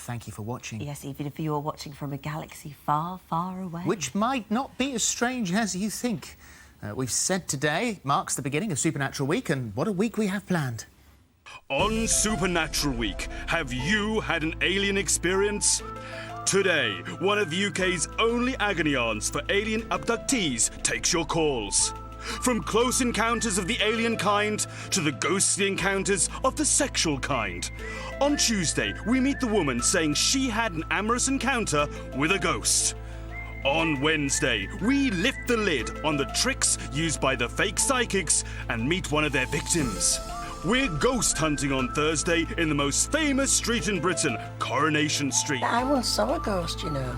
thank you for watching. Yes, even if you are watching from a galaxy far, far away. Which might not be as strange as you think. We've said today marks the beginning of Supernatural Week, and what a week we have planned. On Supernatural Week, have you had an alien experience? Today, one of UK's only agony aunts for alien abductees takes your calls. From close encounters of the alien kind to the ghostly encounters of the sexual kind. On Tuesday, we meet the woman saying she had an amorous encounter with a ghost. On Wednesday, we lift the lid on the tricks used by the fake psychics and meet one of their victims. We're ghost hunting on Thursday in the most famous street in Britain, Coronation Street. I once saw a ghost, you know.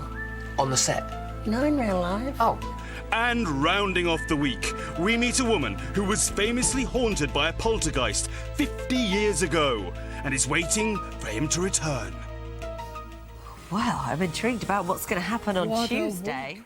On the set. No, in real life. Oh. And rounding off the week, we meet a woman who was famously haunted by a poltergeist 50 years ago and is waiting for him to return. Well, I'm intrigued about what's going to happen on Tuesday.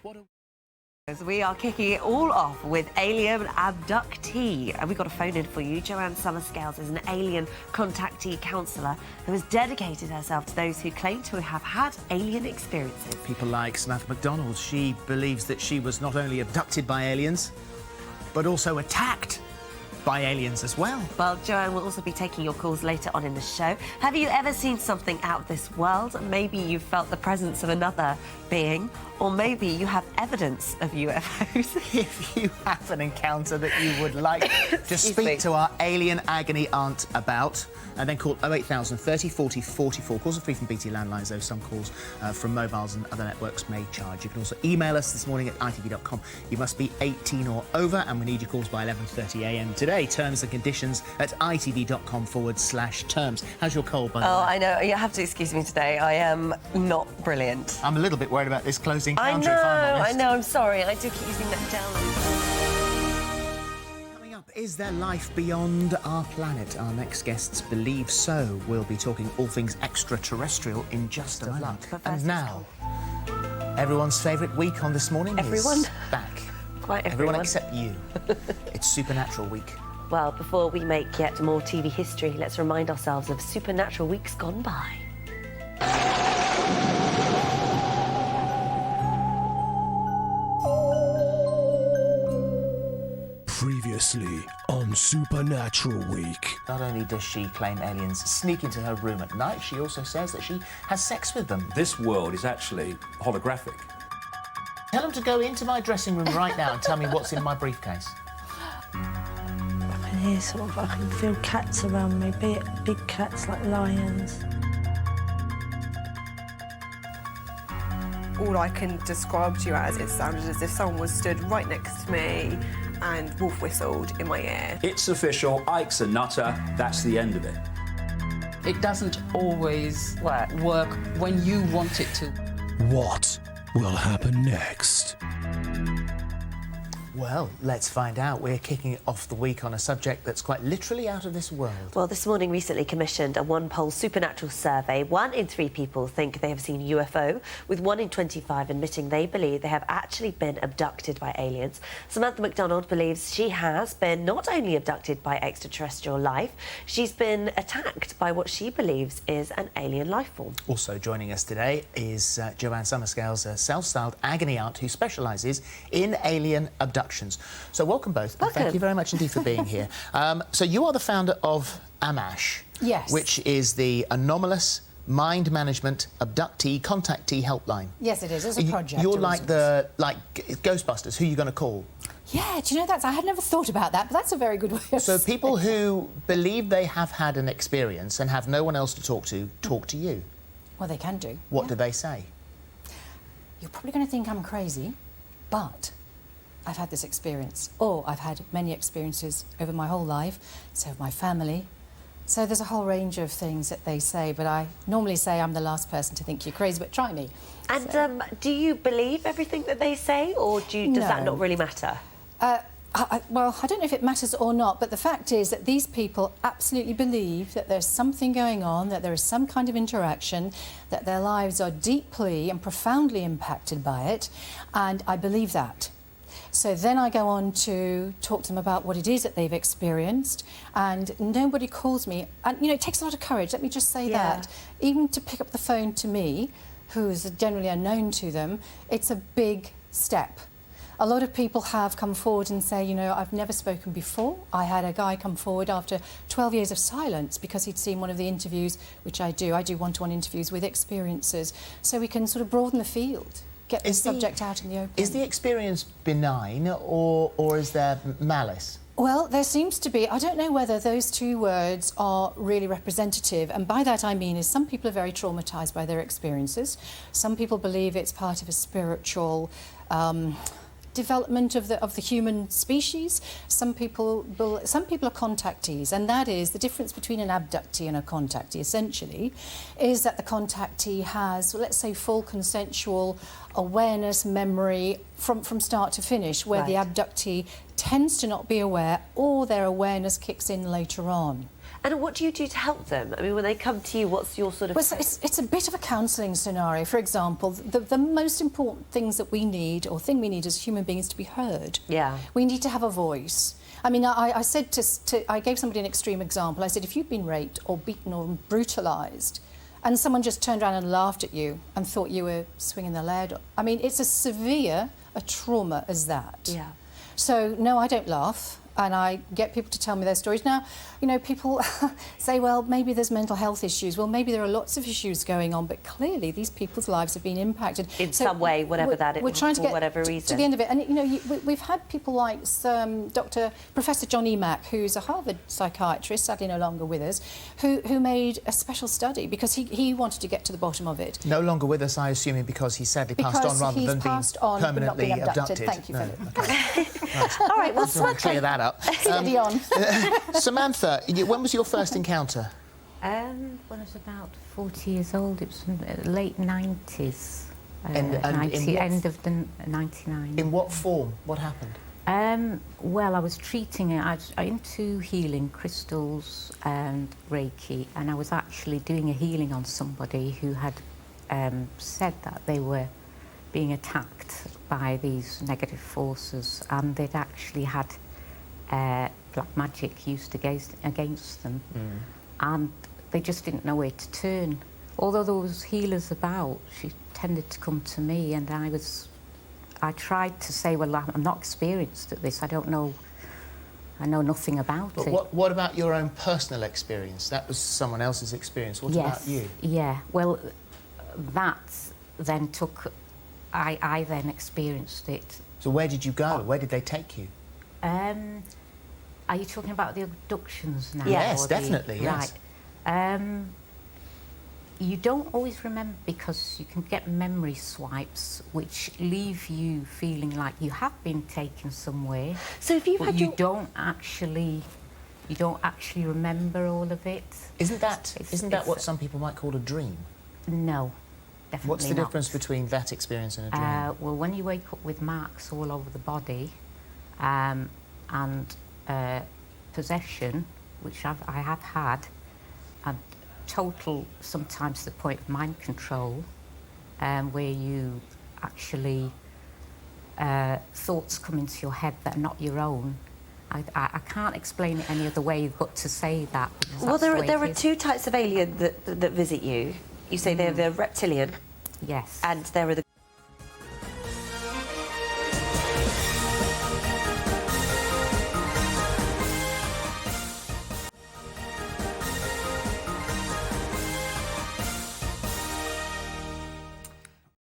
As we are kicking it all off with Alien Abductee. And we've got a phone in for you. Joanne Summerscales is an alien contactee counsellor who has dedicated herself to those who claim to have had alien experiences. People like Samantha Macdonald. She believes that she was not only abducted by aliens, but also attacked by aliens as well. Well, Joanne will also be taking your calls later on in the show. Have you ever seen something out of this world? Maybe you felt the presence of another being, or maybe you have evidence of UFOs. If you have an encounter that you would like to speak to our alien agony aunt about, and then call 08000 30 40 44. Calls are free from BT landlines, though some calls from mobiles and other networks may charge. You can also email us this morning at ITV.com. You must be 18 or over, and we need your calls by 11:30 a.m. today. Terms and conditions at itv.com/terms. How's your cold, by the way? Oh, I know. You have to excuse me today. I am not brilliant. I'm a little bit worried about this closing I encounter, if I'm honest. know. I'm sorry. I do keep using that gel. Coming up, is there life beyond our planet? Our next guests believe so. We'll be talking all things extraterrestrial in just a moment. And now, everyone's favourite week on This Morning is back. Quite everyone. Except you. It's Supernatural Week. Well, before we make yet more TV history, let's remind ourselves of Supernatural weeks gone by. Previously on Supernatural Week. Not only does she claim aliens sneak into her room at night, she also says that she has sex with them. This world is actually holographic. Tell them to go into my dressing room right now and tell me what's in my briefcase. I can hear I can feel cats around me, big cats like lions. All I can describe to you as, it sounded as if someone was stood right next to me and wolf whistled in my ear. It's official, Ike's a nutter, that's the end of it. It doesn't always work when you want it to. What will happen next? Well, let's find out. We're kicking off the week on a subject that's quite literally out of this world. Well, This Morning recently commissioned a one-poll supernatural survey. 1 in 3 people think they have seen a UFO, with 1 in 25 admitting they believe they have actually been abducted by aliens. Samantha Macdonald believes she has been not only abducted by extraterrestrial life, she's been attacked by what she believes is an alien life form. Also joining us today is Joanne Summerscales, a self-styled agony aunt who specialises in alien abductions. So welcome both. Welcome. Thank you very much indeed for being here. So you are the founder of AMASH. Yes. Which is the Anomalous Mind Management Abductee Contactee Helpline. Yes, it is. It's a project. You're like Ghostbusters. Who are you going to call? Yeah, do you know, I had never thought about that, but that's a very good way of So saying people who believe they have had an experience and have no one else to talk to you. Well, they can do. What do they say? You're probably going to think I'm crazy, but I've had this experience, or I've had many experiences over my whole life, so have my family. So there's a whole range of things that they say, but I normally say I'm the last person to think you're crazy, but try me. And do you believe everything that they say, or does that not really matter? Well, I don't know if it matters or not, but the fact is that these people absolutely believe that there's something going on, that there is some kind of interaction, that their lives are deeply and profoundly impacted by it, and I believe that. So then I go on to talk to them about what it is that they've experienced, and nobody calls me. And, you know, it takes a lot of courage, let me just say that. Even to pick up the phone to me, who's generally unknown to them, it's a big step. A lot of people have come forward and say, you know, I've never spoken before. I had a guy come forward after 12 years of silence because he'd seen one of the interviews, which I do one-to-one interviews with experiencers, so we can sort of broaden the field, get the subject out in the open. Is the experience benign or is there malice? Well, there seems to be. I don't know whether those two words are really representative, and by that I mean is some people are very traumatised by their experiences. Some people believe it's part of a spiritual development of the human species. Some people are contactees, and that is the difference between an abductee and a contactee, essentially, is that the contactee has, let's say, full consensual awareness, memory from start to finish, where the abductee tends to not be aware, or their awareness kicks in later on. And what do you do to help them? I mean, when they come to you, what's your sort of... Well, it's a bit of a counselling scenario. For example, the most important things that we need, or thing we need as human beings, to be heard. Yeah. We need to have a voice. I mean, I said I gave somebody an extreme example. I said, if you'd been raped or beaten or brutalised, and someone just turned around and laughed at you and thought you were swinging the lead, I mean, it's as severe a trauma as that. Yeah. So, no, I don't laugh. And I get people to tell me their stories. Now, you know, people say, well, maybe there's mental health issues. Well, maybe there are lots of issues going on, but clearly these people's lives have been impacted. In some way, whatever that is, we're trying to get whatever reason. to the end of it. And, you know, we've had people like Professor John Emack, who's a Harvard psychiatrist, sadly no longer with us, who made a special study because he wanted to get to the bottom of it. No longer with us, I assume, because he sadly passed on rather than being permanently abducted. Thank you, Philip. Okay. Right. All right, well, Samantha, clear that up. Steady on. Samantha, when was your first encounter? When I was about 40 years old. It was in the late 90s. And end of the 99. In what form? What happened? Well, I was treating it. I was into healing, crystals and Reiki, and I was actually doing a healing on somebody who had said that they were being attacked by these negative forces, and they'd actually had black magic used against them, and they just didn't know where to turn. Although there was healers about, she tended to come to me, and I tried to say, well, I'm not experienced at this, I know nothing about it. What about your own personal experience? That was someone else's experience. What about you? Yeah, well, that then took... I then experienced it. So where did you go? Where did they take you? Are you talking about the abductions now? Yes, definitely, yes. Right. You don't always remember because you can get memory swipes which leave you feeling like you have been taken somewhere. So if you've had you don't actually remember all of it. Isn't that what some people might call a dream? No. Definitely What's the not. difference between that experience and a dream? Well, when you wake up with marks all over the body, and possession, which I have had, and total, sometimes to the point of mind control, where you actually, thoughts come into your head that are not your own. I can't explain it any other way but to say that. Well, there are two types of alien that visit you. You say they're reptilian. Yes. And there are the